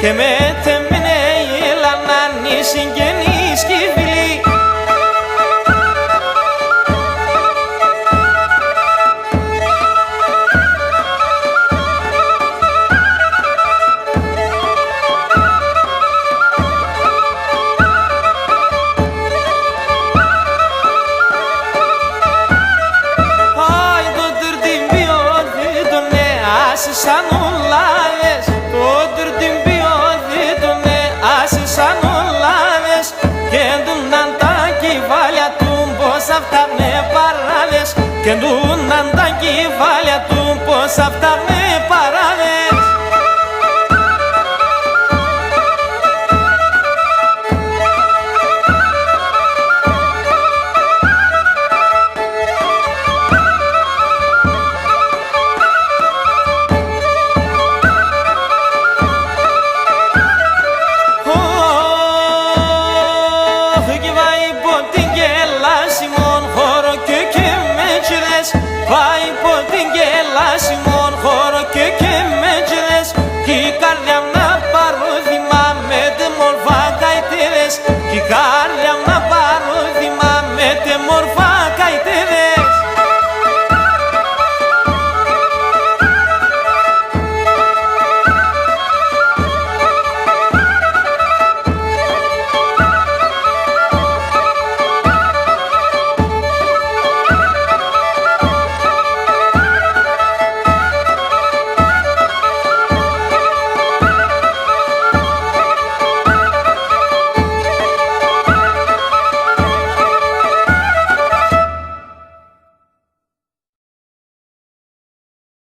και με τεμίνε η λανάνη συγγενείς κι φίλοι. Σαν ουλάδες, το τερτυμπιώδη τον άσε σαν ουλάδες και ντουναν τα κεφάλια του πως αυτά με παράδες και ντουναν τα κεφάλια του πως αυτά με